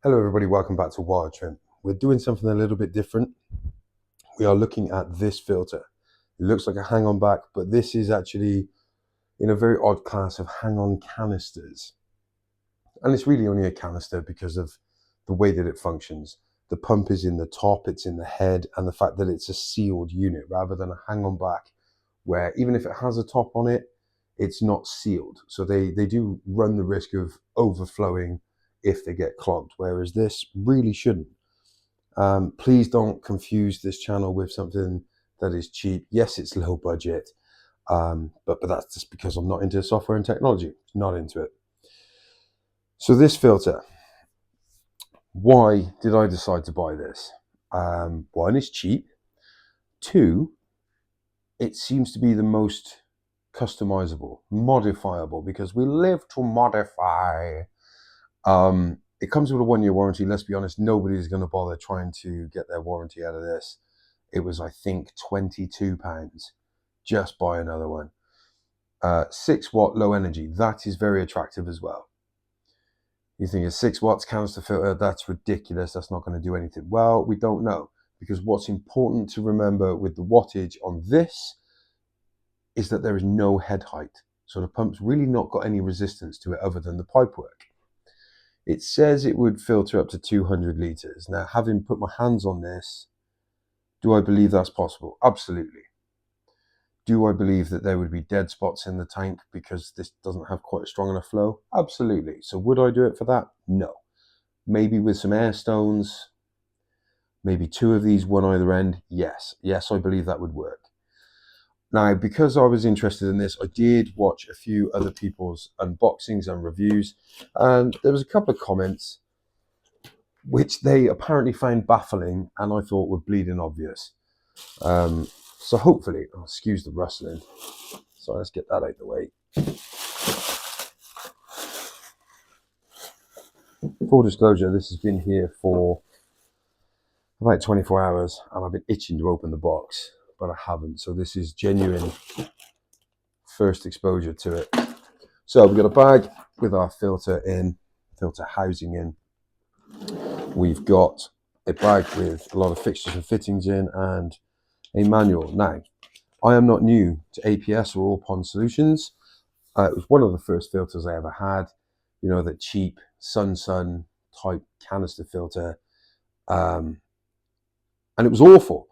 Hello everybody, welcome back to Wire Trim. We're doing something a little bit different. We are looking at this filter. It looks like a hang-on back, but this is actually in a very odd class of hang-on canisters. And it's really only a canister because of the way that it functions. The pump is in the top, it's in the head, and the fact that it's a sealed unit rather than a hang-on back where even if it has a top on it, it's not sealed. So they do run the risk of overflowing if they get clogged, whereas this really shouldn't. Please don't confuse this channel with something that is cheap. Yes, it's low budget, but that's just because I'm not into software and technology. Not into it. So this filter, why did I decide to buy this? One, it's cheap. Two, it seems to be the most customizable, modifiable, because we live to modify. It comes with a 1-year warranty. Let's be honest, nobody's going to bother trying to get their warranty out of this. It was, I think, £22. Just buy another one. 6-watt low energy. That is very attractive as well. You think a 6 watts canister filter, that's ridiculous. That's not going to do anything. Well, we don't know, because what's important to remember with the wattage on this is that there is no head height. So the pump's really not got any resistance to it other than the pipework. It says it would filter up to 200 litres. Now, having put my hands on this, do I believe that's possible? Absolutely. Do I believe that there would be dead spots in the tank because this doesn't have quite a strong enough flow? Absolutely. So would I do it for that? No. Maybe with some air stones, maybe 2 of these, one either end? Yes. Yes, I believe that would work. Now, because I was interested in this, I did watch a few other people's unboxings and reviews, and there was a couple of comments which they apparently found baffling and I thought were bleeding obvious. So hopefully, excuse the rustling. So let's get that out of the way. Full disclosure, this has been here for about 24 hours and I've been itching to open the box, but I haven't. So this is genuine first exposure to it. So we've got a bag with our filter housing in. We've got a bag with a lot of fixtures and fittings in and a manual. Now, I am not new to APS or All Pond Solutions. It was one of the first filters I ever had, you know, that cheap Sun type canister filter. And it was awful.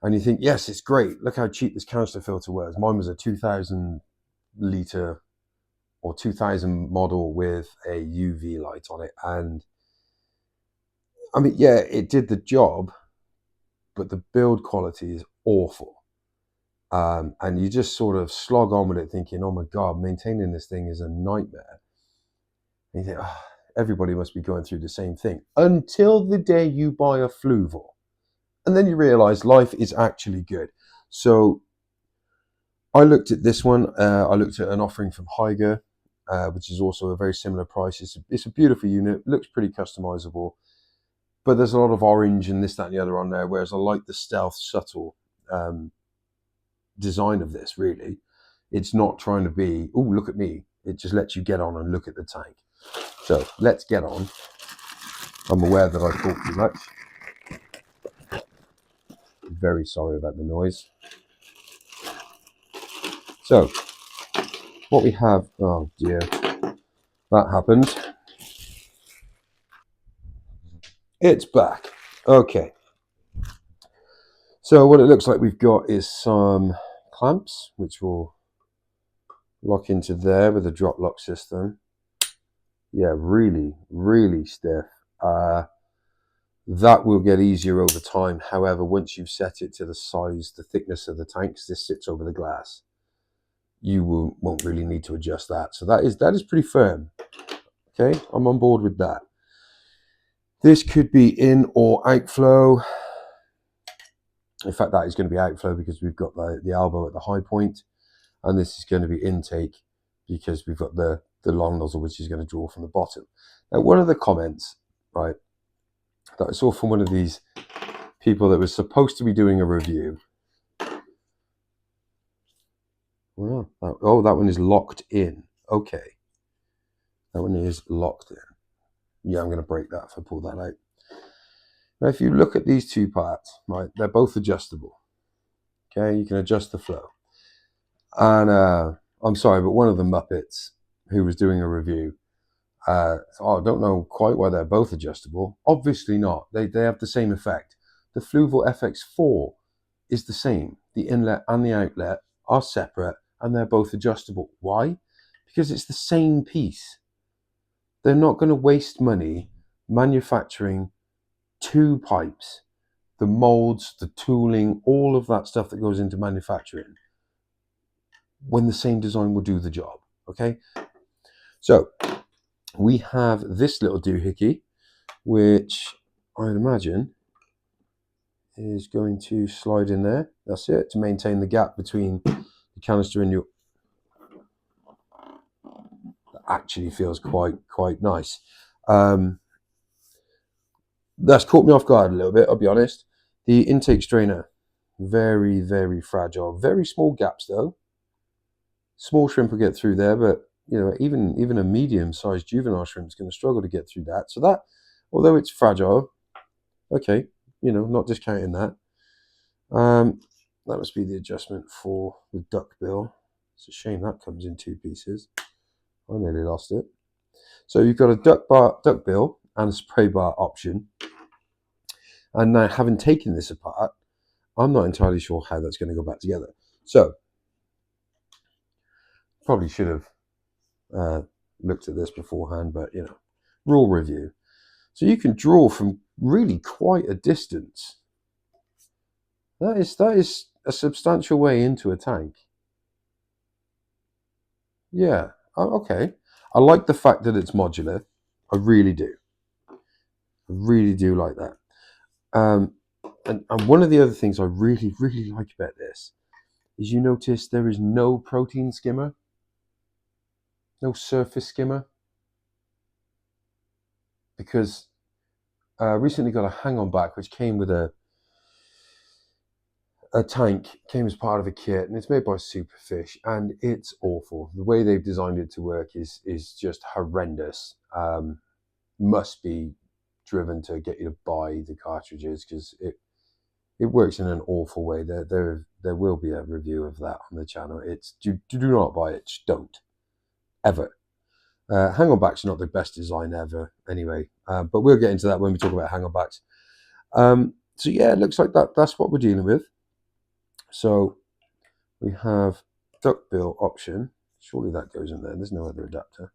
And you think, yes, it's great. Look how cheap this canister filter was. Mine was a 2000 litre or 2000 model with a UV light on it. And I mean, yeah, it did the job, but the build quality is awful. And you just sort of slog on with it thinking, oh my God, maintaining this thing is a nightmare. And you think, oh, everybody must be going through the same thing. Until the day you buy a Fluval. And then you realize life is actually good. So I looked at this one. I looked at an offering from Higer, which is also a very similar price. It's a beautiful unit, looks pretty customizable. But there's a lot of orange and this, that, and the other on there, whereas I like the stealth, subtle design of this, really. It's not trying to be, oh, look at me. It just lets you get on and look at the tank. So let's get on. I'm aware that I talk too much. Very sorry about the noise. So what we have, oh dear, that happened. It's back. Okay. So what it looks like we've got is some clamps, which will lock into there with a drop lock system. Yeah, really, really stiff. That will get easier over time. However, once you've set it to the size, the thickness of the tank, because this sits over the glass, you won't really need to adjust that. So that is pretty firm. Okay, I'm on board with that. This could be in or outflow. In fact, that is going to be outflow because we've got the elbow at the high point, and this is going to be intake because we've got the long nozzle, which is going to draw from the bottom. Now, one of the comments, right, that I saw from one of these people that was supposed to be doing a review. Well, oh, that one is locked in. Okay, that one is locked in. Yeah, I'm going to break that if I pull that out. Now, if you look at these two parts, right, they're both adjustable. Okay, you can adjust the flow. And I'm sorry, but one of the Muppets who was doing a review, I don't know quite why they're both adjustable. Obviously not. They have the same effect. The Fluval FX4 is the same. The inlet and the outlet are separate and they're both adjustable. Why? Because it's the same piece. They're not going to waste money manufacturing two pipes, the molds, the tooling, all of that stuff that goes into manufacturing, when the same design will do the job. Okay, so we have this little doohickey, which I'd imagine is going to slide in there. That's it, to maintain the gap between the canister and your... That actually feels quite nice. That's caught me off guard a little bit, I'll be honest. The intake strainer, very fragile. Very small gaps though. Small shrimp will get through there, but you know, even a medium-sized juvenile shrimp is going to struggle to get through that. So that, although it's fragile, okay, you know, not discounting that. That must be the adjustment for the duck bill. It's a shame that comes in two pieces. I nearly lost it. So you've got a duck bill and a spray bar option. And now, having taken this apart, I'm not entirely sure how that's going to go back together. So probably should have looked at this beforehand, but you know, raw review. So you can draw from really quite a distance. That is a substantial way into a tank. Yeah, okay. I like the fact that it's modular. I really do. I really do like that. And one of the other things I really like about this is, you notice there is no protein skimmer, no surface skimmer, because I recently got a hang-on back which came with a tank, came as part of a kit, and it's made by Superfish, and it's awful. The way they've designed it to work is just horrendous. Must be driven to get you to buy the cartridges, because it works in an awful way. There will be a review of that on the channel. It's do not buy it. Just don't, ever. Hang-on backs are not the best design ever, anyway. But we'll get into that when we talk about hang-on backs. So yeah, it looks like that's what we're dealing with. So we have duckbill option. Surely that goes in there. There's no other adapter.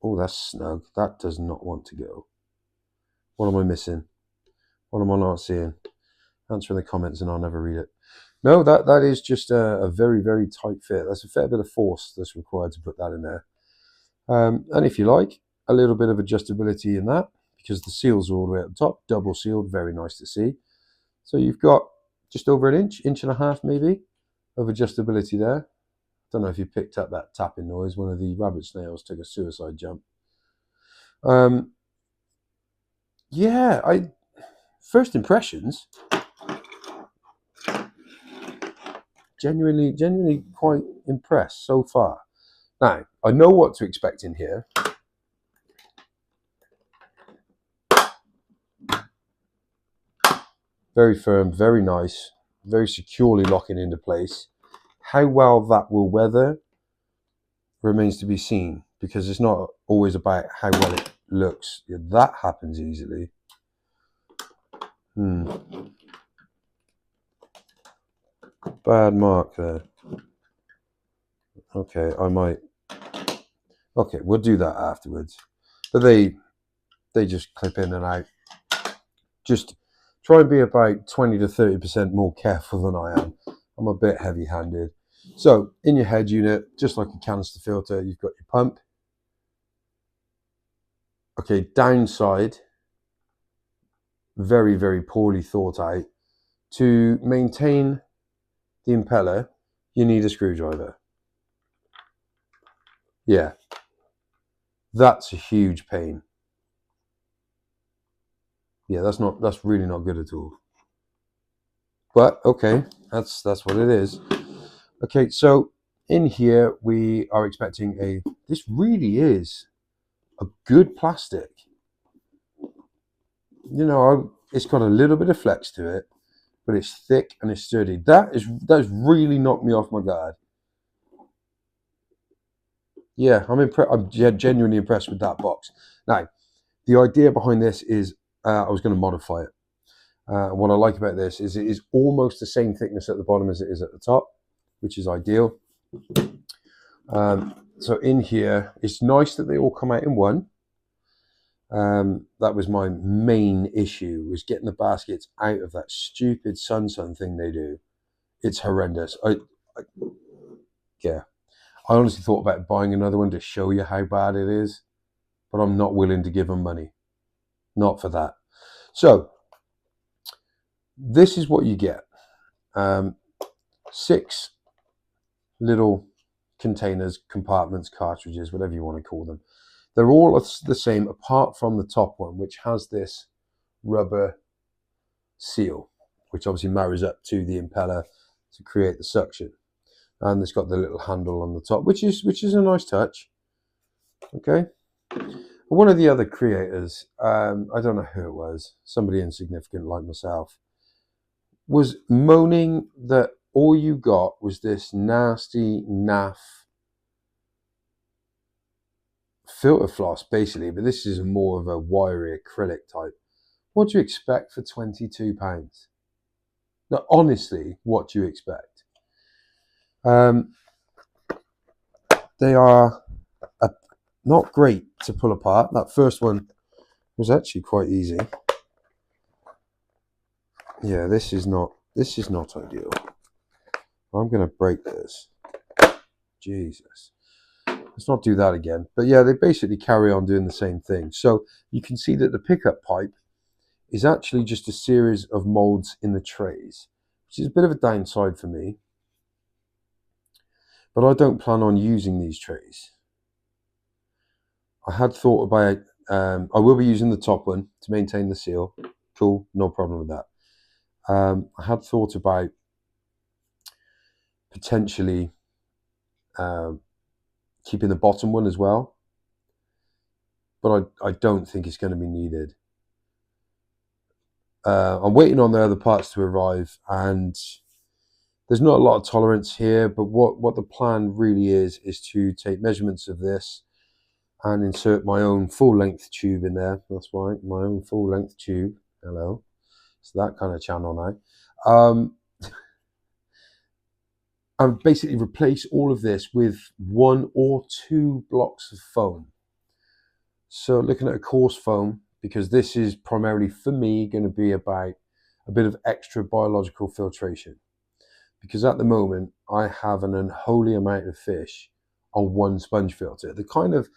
Oh, that's snug. That does not want to go. What am I missing? What am I not seeing? Answer in the comments and I'll never read it. No, that is just a very tight fit. That's a fair bit of force that's required to put that in there. And if you like, a little bit of adjustability in that, because the seals are all the way at the top, double sealed, very nice to see. So you've got just over an inch and a half maybe, of adjustability there. Don't know if you picked up that tapping noise. One of the rabbit snails took a suicide jump. Yeah, first impressions, genuinely quite impressed so far. Now, I know what to expect in here. Very firm, very nice, very securely locking into place. How well that will weather remains to be seen, because it's not always about how well it looks. Yeah, that happens easily. Bad mark there. Okay, I might... Okay, we'll do that afterwards. But they just clip in and out. Just try and be about 20 to 30% more careful than I am. I'm a bit heavy-handed. So, in your head unit, just like a canister filter, you've got your pump. Okay, downside, very poorly thought out. To maintain the impeller, you need a screwdriver. Yeah, that's a huge pain. Yeah, that's really not good at all. But okay, that's what it is. Okay, so in here we are expecting this really is a good plastic. You know, it's got a little bit of flex to it, but it's thick and it's sturdy. That's really knocked me off my guard. Yeah, I'm impressed. I'm genuinely impressed with that box. Now, the idea behind this is I was going to modify it. What I like about this is it is almost the same thickness at the bottom as it is at the top, which is ideal. So in here, it's nice that they all come out in one. That was my main issue, was getting the baskets out of that stupid sun thing they do. It's horrendous. Yeah, I honestly thought about buying another one to show you how bad it is, but I'm not willing to give them money. Not for that. So this is what you get. 6 little containers, compartments, cartridges, whatever you want to call them. They're all the same apart from the top one, which has this rubber seal, which obviously marries up to the impeller to create the suction. And it's got the little handle on the top, which is a nice touch. Okay. One of the other creators, I don't know who it was, somebody insignificant like myself, was moaning that all you got was this nasty naff filter floss, basically, but this is more of a wiry acrylic type. What do you expect for £22? Now, honestly, what do you expect? They are not great to pull apart. That first one was actually quite easy. Yeah, this is not ideal. I'm going to break this. Jesus. Let's not do that again. But yeah, they basically carry on doing the same thing. So you can see that the pickup pipe is actually just a series of molds in the trays, which is a bit of a downside for me. But I don't plan on using these trays. I had thought about, I will be using the top one to maintain the seal. Cool, no problem with that. I had thought about potentially keeping the bottom one as well, but I don't think it's going to be needed. I'm waiting on the other parts to arrive, and there's not a lot of tolerance here, but what the plan really is to take measurements of this and insert my own full-length tube in there. That's right, my own full-length tube. Hello. It's that kind of channel now. And basically replace all of this with 1 or 2 blocks of foam. So looking at a coarse foam, because this is primarily for me going to be about a bit of extra biological filtration. Because at the moment I have an unholy amount of fish on one sponge filter. The kind of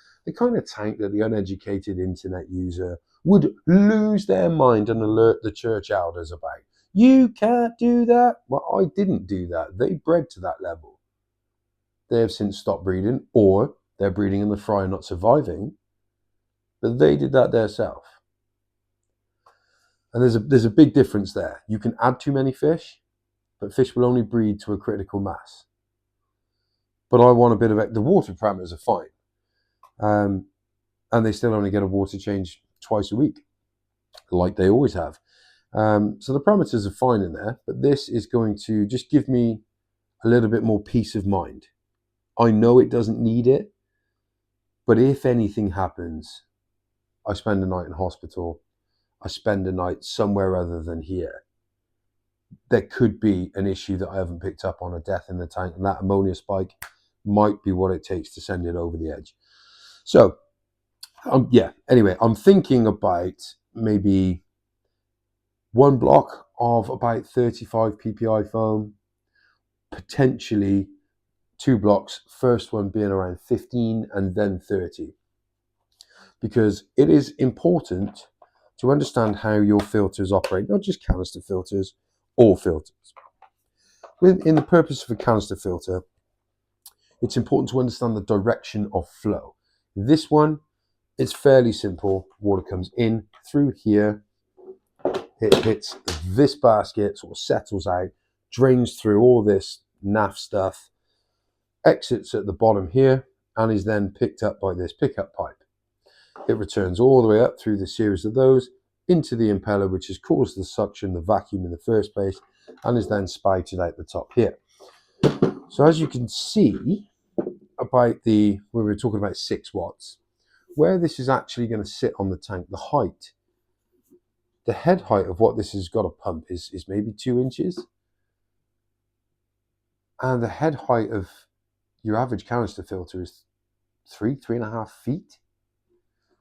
tank that the uneducated internet user would lose their mind and alert the church elders about. You can't do that. Well, I didn't do that. They bred to that level. They have since stopped breeding, or they're breeding in the fry and not surviving. But they did that themselves. And there's a big difference there. You can add too many fish, but fish will only breed to a critical mass. But I want a bit of the water parameters are fine. And they still only get a water change twice a week, like they always have. So the parameters are fine in there, but this is going to just give me a little bit more peace of mind. I know it doesn't need it, but if anything happens, I spend a night in hospital, I spend a night somewhere other than here, there could be an issue that I haven't picked up on, a death in the tank, and that ammonia spike might be what it takes to send it over the edge. So, yeah, anyway, I'm thinking about maybe 1 block of about 35 ppi foam, potentially 2 blocks, first one being around 15 and then 30. Because it is important to understand how your filters operate, not just canister filters, all filters. In the purpose of a canister filter, it's important to understand the direction of flow. This one, it's fairly simple. Water comes in through here, it hits this basket, sort of settles out, drains through all this naff stuff, exits at the bottom here, and is then picked up by this pickup pipe. It returns all the way up through the series of those into the impeller, which has caused the suction, the vacuum in the first place, and is then spouted out the top here. So as you can see, about where we were talking about 6 watts, where this is actually going to sit on the tank, the height, the head height of what this has got to pump is maybe 2 inches. And the head height of your average canister filter is 3.5 feet.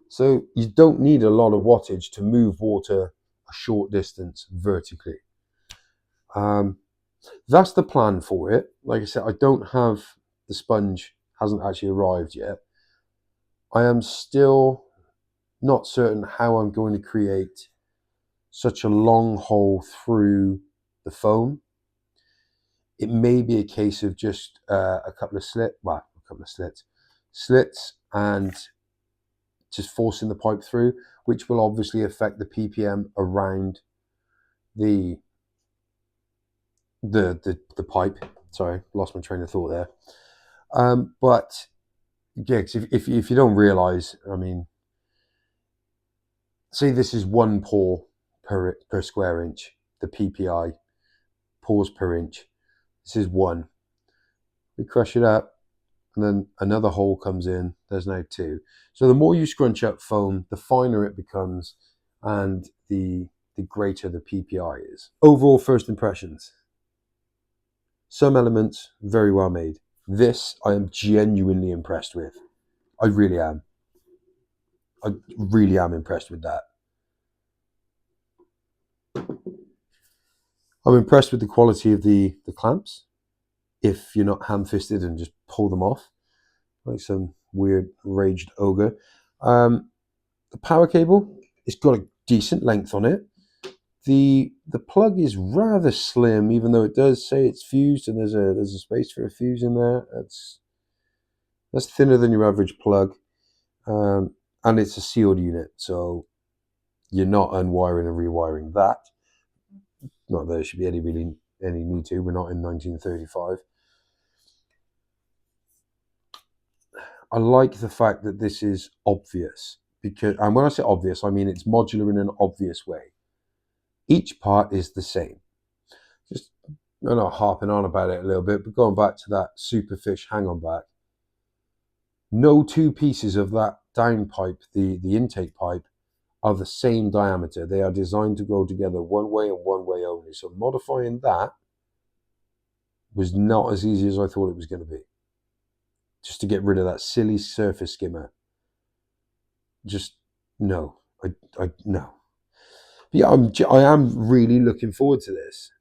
So you don't need a lot of wattage to move water a short distance vertically. That's the plan for it. Like I said, I don't have the sponge, hasn't actually arrived yet. I am still not certain how I'm going to create such a long hole through the foam. It may be a case of just a couple of slits and just forcing the pipe through, which will obviously affect the ppm around the pipe. Sorry, lost my train of thought there. But yeah, if you don't realize, I mean, say this is 1 pore per square inch, the PPI, pores per inch. This is 1. We crush it up, and then another hole comes in. There's now 2. So the more you scrunch up foam, the finer it becomes, and the greater the PPI is. Overall first impressions. Some elements, very well made. This I am genuinely impressed with. I really am. I really am impressed with that. I'm impressed with the quality of the clamps. If you're not ham-fisted and just pull them off, like some weird raged ogre. The power cable, it's got a decent length on it. The plug is rather slim, even though it does say it's fused and there's a space for a fuse in there. That's thinner than your average plug, and it's a sealed unit, so you're not unwiring and rewiring that. Not that there should be any need to. We're not in 1935. I like the fact that this is obvious, and when I say obvious, I mean it's modular in an obvious way. Each part is the same. Just, I'm not harping on about it a little bit, but going back to that Superfish hang-on back, no 2 pieces of that down pipe, the intake pipe, are the same diameter. They are designed to go together one way and one way only. So modifying that was not as easy as I thought it was going to be. Just to get rid of that silly surface skimmer. Just no. No. But yeah, I am really looking forward to this.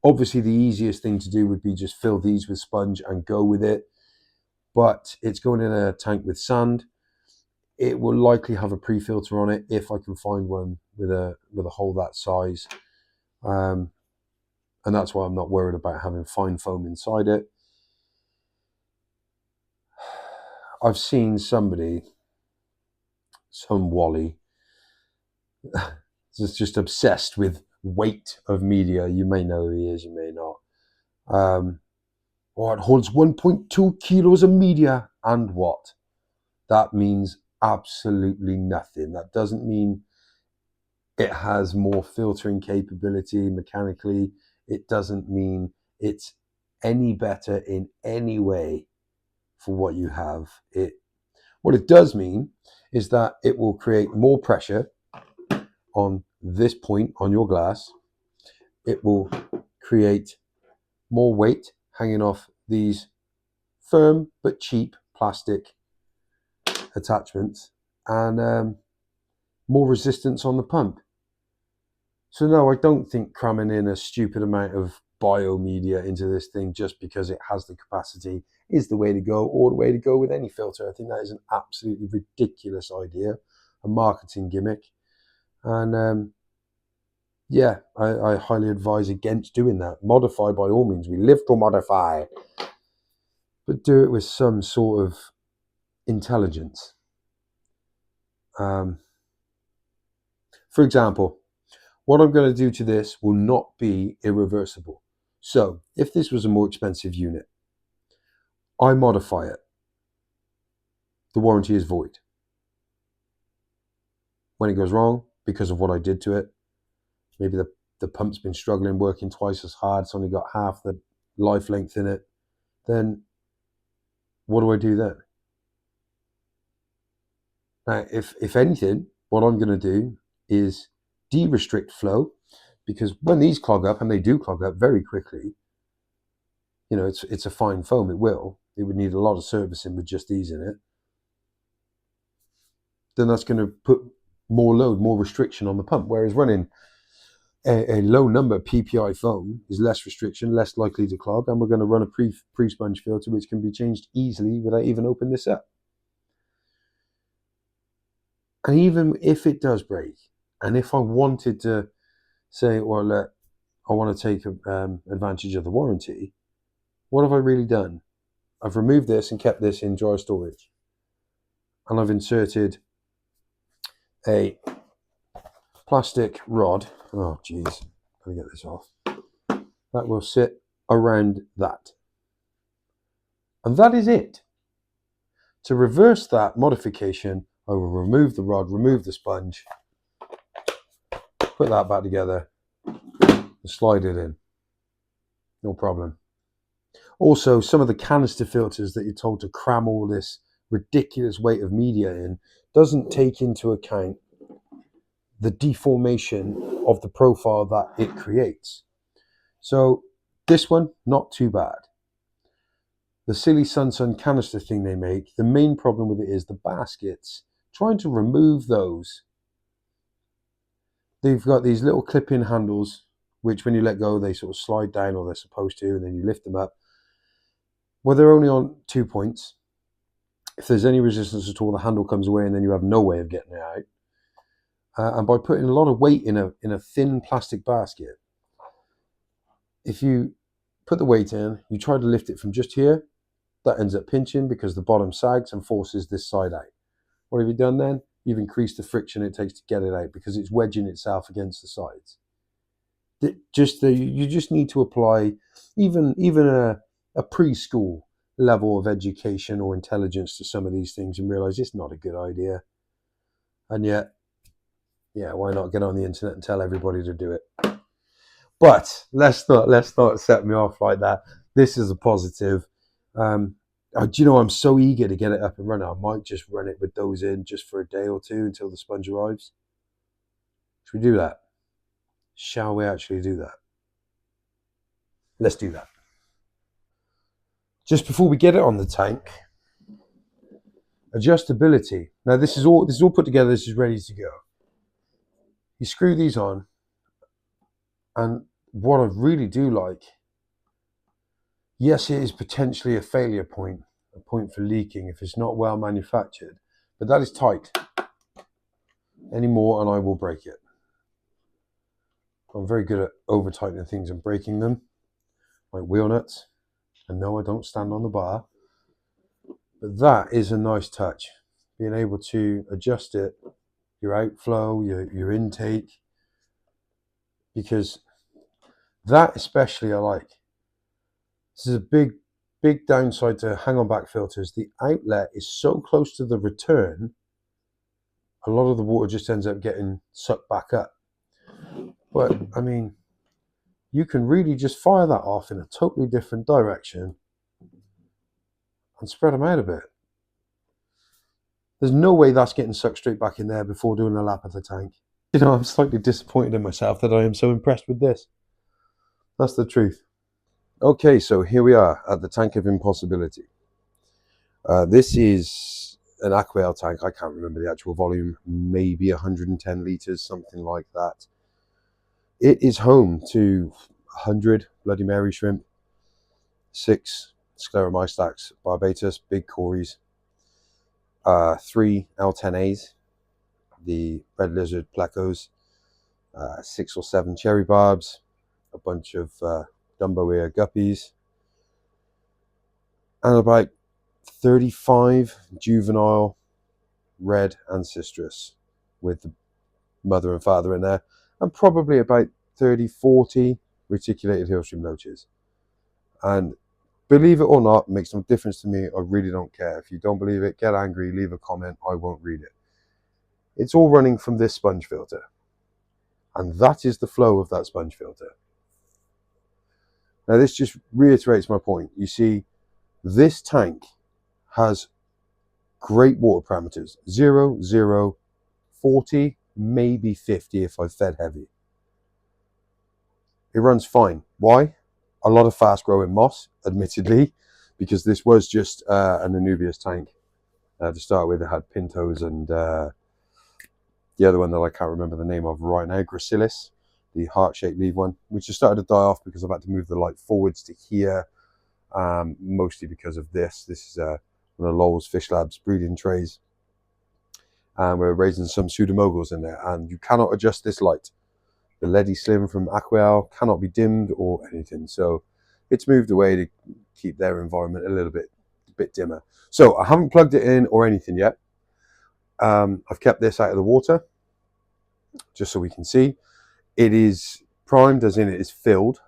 Obviously, the easiest thing to do would be just fill these with sponge and go with it. But it's going in a tank with sand. It will likely have a pre-filter on it if I can find one with a hole that size. And that's why I'm not worried about having fine foam inside it. I've seen some Wally, is just obsessed with weight of media. You may know who he is, you may not. It holds 1.2 kilos of media. And what? That means absolutely nothing. That doesn't mean it has more filtering capability mechanically. It doesn't mean it's any better in any way for what you have. What it does mean is that it will create more pressure on this point on your glass. It will create more weight hanging off these firm but cheap plastic attachments, and more resistance on the pump. So no, I don't think cramming in a stupid amount of biomedia into this thing just because it has the capacity is the way to go, or the way to go with any filter. I think that is an absolutely ridiculous idea, a marketing gimmick. And yeah, I highly advise against doing that. Modify by all means. We live to modify. But do it with some sort of intelligence. For example, what I'm going to do to this will not be irreversible. So if this was a more expensive unit, I modify it. The warranty is void. when it goes wrong because of what I did to it. Maybe the pump's been struggling, working twice as hard, it's only got half the life length in it. Then what do I do then? Now, if anything, what I'm going to do is de-restrict flow, because when these clog up, and they do clog up very quickly, you know, it's a fine foam, it would need a lot of servicing with just these in it. Then that's going to put more load, more restriction on the pump. Whereas running a low number PPI foam is less restriction, less likely to clog, and we're going to run a pre-sponge filter which can be changed easily without even opening this up. And even if it does break, and if I wanted to say, well, I want to take advantage of the warranty, what have I really done? I've removed this and kept this in dry storage. And I've inserted a plastic rod. Oh, geez. Let me get this off. That will sit around that. And that is it. To reverse that modification, I will remove the rod, remove the sponge, put that back together, and slide it in. No problem. Also, some of the canister filters that you're told to cram all this ridiculous weight of media in doesn't take into account the deformation of the profile that it creates. So this one, not too bad. The silly Sun canister thing they make, the main problem with it is the baskets. Trying to remove those, they've got these little clip-in handles, which when you let go, they sort of slide down, or they're supposed to, and then you lift them up. Well, they're only on 2 points. If there's any resistance at all, the handle comes away, and then you have no way of getting it out. And by putting a lot of weight in a thin plastic basket, if you put the weight in, you try to lift it from just here, that ends up pinching because the bottom sags and forces this side out. What have you done then? You've increased the friction it takes to get it out because it's wedging itself against the sides. You just need to apply even a preschool level of education or intelligence to some of these things and realize it's not a good idea. And yet, yeah, why not get on the internet and tell everybody to do it? But let's not set me off like that. This is a positive. Do you know, I'm so eager to get it up and running. I might just run it with those in just for a day or two until the sponge arrives. Should we do that? Shall we actually do that? Let's do that. Just before we get it on the tank, adjustability. Now this is all put together. This is ready to go. You screw these on, and what I really do like, yes, it is potentially a failure point, a point for leaking if it's not well manufactured, but that is tight. Any more and I will break it. I'm very good at over tightening things and breaking them, like wheel nuts. And no, I don't stand on the bar, but that is a nice touch. Being able to adjust it, your outflow, your intake, because that especially I like. This is a big downside to hang-on back filters. The outlet is so close to the return, a lot of the water just ends up getting sucked back up. But I mean, you can really just fire that off in a totally different direction and spread them out a bit. There's no way that's getting sucked straight back in there before doing a lap of the tank. You know, I'm slightly disappointed in myself that I am so impressed with this. That's the truth. Okay, so here we are at the tank of impossibility. This is an Aquail tank. I can't remember the actual volume, maybe 110 litres, something like that. It is home to 100 Bloody Mary shrimp, 6 Scleromystax barbatus, big cories, 3 L10As, the red lizard plecos, 6 or 7 cherry barbs, a bunch of Dumbo ear guppies, and about 35 juvenile red ancistrus with the mother and father in there, and probably about 30-40 reticulated hillstream loaches. And believe it or not, it makes no difference to me. I really don't care. If you don't believe it, get angry, leave a comment. I won't read it. It's all running from this sponge filter. And that is the flow of that sponge filter. Now this just reiterates my point. You see, this tank has great water parameters. 0, 0, 40, maybe 50 if I've fed heavy. It runs fine. Why? A lot of fast growing moss, admittedly, because this was just an Anubias tank to start with. It had Pintos and the other one that I can't remember the name of right now, Gracilis, the heart-shaped leaf one, which just started to die off because I've had to move the light forwards to here, mostly because of this. This is one of Lowell's Fish Labs breeding trays. And we're raising some pseudomoguls in there, and you cannot adjust this light. The LED Slim from Aquel cannot be dimmed or anything, so it's moved away to keep their environment a little bit dimmer. So I haven't plugged it in or anything yet. I've kept this out of the water just so we can see. It is primed, as in it is filled.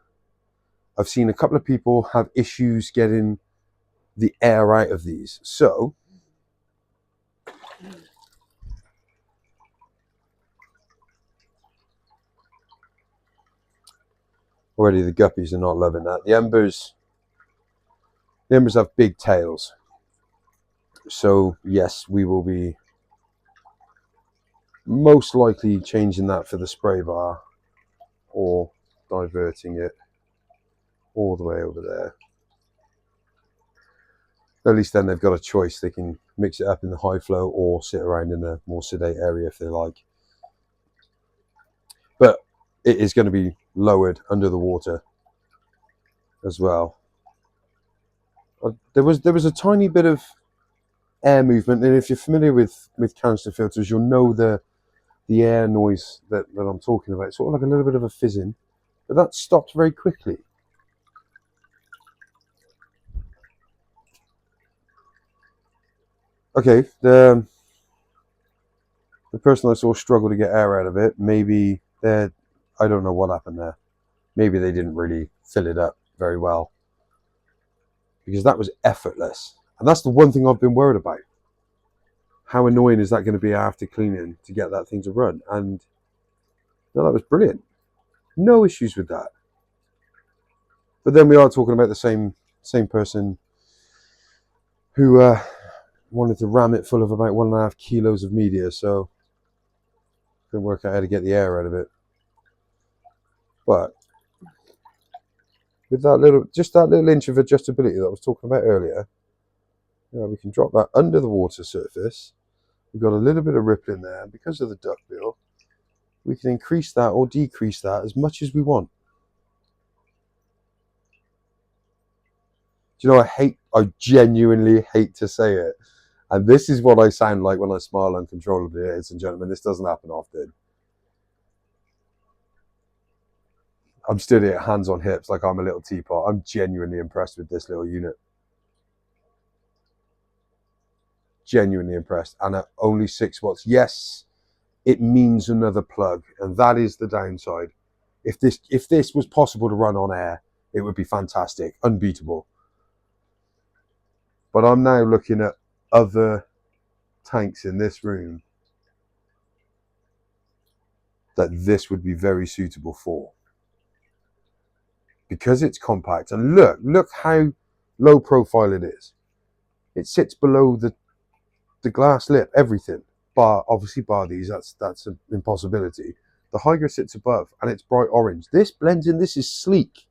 I've seen a couple of people have issues getting the air out of these, so already the guppies are not loving that. The embers have big tails, so yes, we will be most likely changing that for the spray bar or diverting it all the way over there. At least then they've got a choice. They can mix it up in the high flow or sit around in a more sedate area if they like. But it is going to be lowered under the water as well. There was a tiny bit of air movement, and if you're familiar with canister filters, you'll know the air noise that I'm talking about. It's sort of like a little bit of a fizzing, but that stopped very quickly. Okay, the person I saw struggle to get air out of it, maybe I don't know what happened there. Maybe they didn't really fill it up very well, because that was effortless. And that's the one thing I've been worried about. How annoying is that going to be after cleaning to get that thing to run? And no, that was brilliant. No issues with that. But then we are talking about the same person who wanted to ram it full of about 1.5 kilos of media, so couldn't work out how to get the air out of it. But with that little inch of adjustability that I was talking about earlier, we can drop that under the water surface. We've got a little bit of rippling there because of the duckbill. We can increase that or decrease that as much as we want. Do you know, I genuinely hate to say it, and this is what I sound like when I smile uncontrollably, ladies and gentlemen. This doesn't happen often. I'm stood here, hands on hips, like I'm a little teapot. I'm genuinely impressed with this little unit. Genuinely impressed. And at only 6 watts, yes, it means another plug, and that is the downside. If this was possible to run on air, it would be fantastic, unbeatable. But I'm now looking at other tanks in this room that this would be very suitable for, because it's compact. And look how low profile it is. It sits below the glass lip, everything, bar these. That's an impossibility. The Hydra sits above, and it's bright orange. This blends in. This is sleek.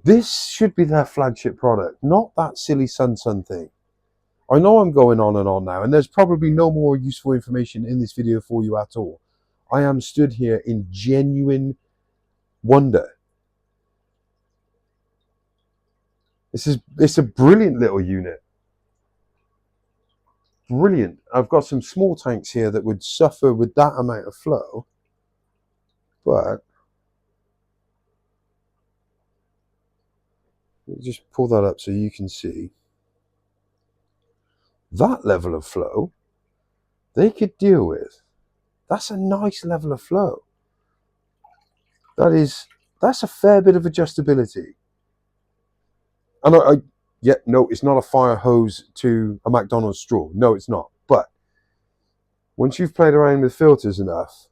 This should be their flagship product, not that silly Sun thing. I know I'm going on and on now, and there's probably no more useful information in this video for you at all. I am stood here in genuine wonder. It's a brilliant little unit. Brilliant. I've got some small tanks here that would suffer with that amount of flow, but just pull that up so you can see that level of flow they could deal with. That's a nice level of flow. That's a fair bit of adjustability. And no, it's not a fire hose to a McDonald's straw. No, it's not. But Once you've played around with filters enough,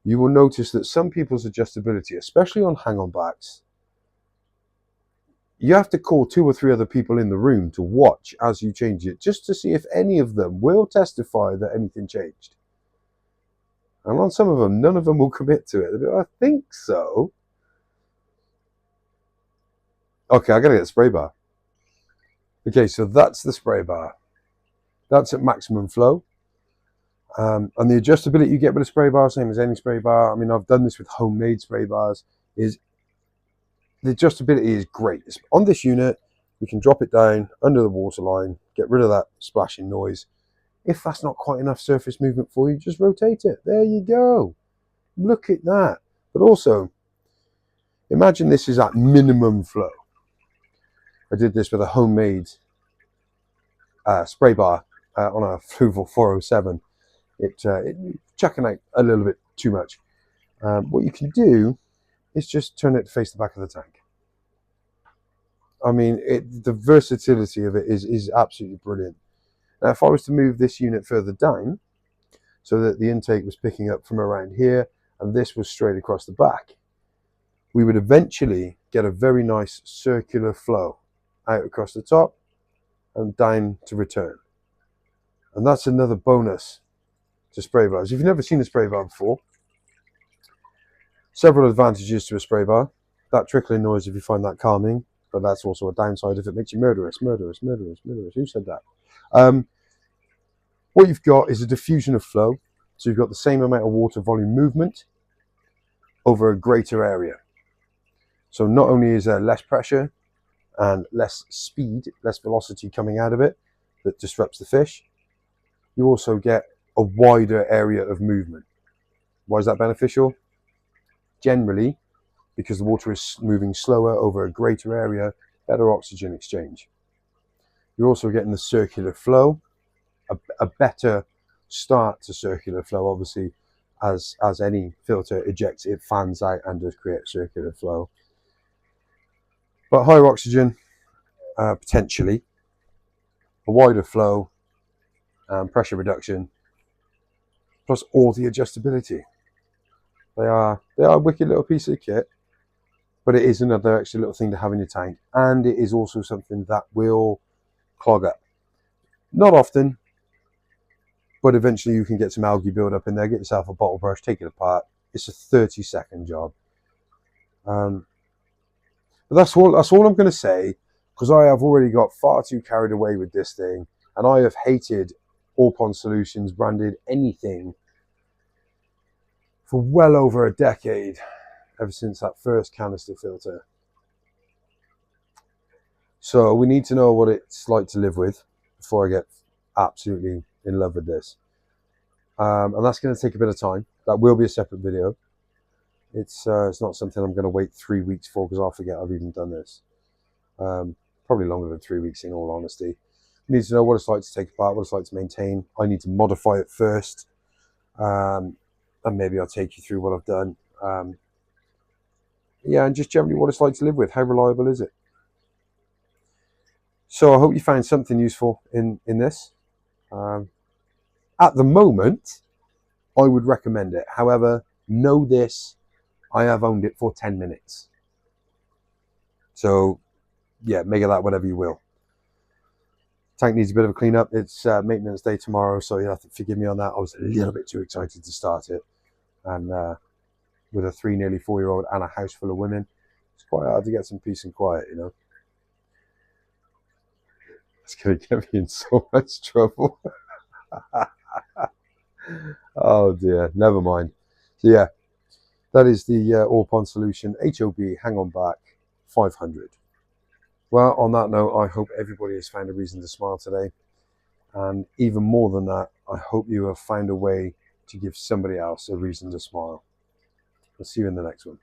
you will notice that some people's adjustability, especially on hang-on backs, you have to call 2 or 3 other people in the room to watch as you change it, just to see if any of them will testify that anything changed. And on some of them, none of them will commit to it. They'll be, I think so. Okay, I gotta get the spray bar. Okay, so that's the spray bar. That's at maximum flow. And the adjustability you get with a spray bar, same as any spray bar. I mean, I've done this with homemade spray bars. Is the adjustability is great. On this unit, we can drop it down under the waterline, get rid of that splashing noise. If that's not quite enough surface movement for you, just rotate it. There you go. Look at that. But also, imagine this is at minimum flow. I did this with a homemade spray bar on a Fluval 407. It chucking out a little bit too much. What you can do is just turn it to face the back of the tank. I mean, the versatility of it is absolutely brilliant. Now, if I was to move this unit further down, so that the intake was picking up from around here, and this was straight across the back, we would eventually get a very nice circular flow out across the top and down to return. And that's another bonus to spray bars. If you've never seen a spray bar before, several advantages to a spray bar. That trickling noise, if you find that calming, but that's also a downside if it makes you murderous. Who said that? What you've got is a diffusion of flow. So you've got the same amount of water volume movement over a greater area. So not only is there less pressure and less speed, less velocity coming out of it that disrupts the fish, you also get a wider area of movement. Why is that beneficial? Generally, because the water is moving slower over a greater area, better oxygen exchange. You're also getting the circular flow, a better start to circular flow, obviously, as any filter ejects, it fans out and does create circular flow. But higher oxygen, potentially, a wider flow, pressure reduction, plus all the adjustability. They are a wicked little piece of kit, but it is another extra little thing to have in your tank, and it is also something that will clog up. Not often, but eventually you can get some algae build up in there. Get yourself a bottle brush, take it apart. It's a 30-second job. But that's all I'm going to say, because I have already got far too carried away with this thing, and I have hated All Pond Solutions branded anything for well over a decade, ever since that first canister filter. So we need to know what it's like to live with before I get absolutely in love with this. And that's going to take a bit of time. That will be a separate video. It's not something I'm going to wait 3 weeks for, because I'll forget I've even done this. Probably longer than 3 weeks, in all honesty. You need to know what it's like to take apart, what it's like to maintain. I need to modify it first. And maybe I'll take you through what I've done. Yeah, and just generally what it's like to live with. How reliable is it? So I hope you found something useful in this. At the moment, I would recommend it. However, know this, I have owned it for 10 minutes. So, yeah, make of that whatever you will. Tank needs a bit of a clean up. It's maintenance day tomorrow, so you'll have to forgive me on that. I was a little bit too excited to start it. And with a 3, nearly 4-year-old and a house full of women, it's quite hard to get some peace and quiet, you know. It's going to get me in so much trouble. Oh dear, never mind. So yeah, that is the All Pond Solution HOB Hang On Back 500. Well, on that note, I hope everybody has found a reason to smile today. And even more than that, I hope you have found a way to give somebody else a reason to smile. I'll see you in the next one.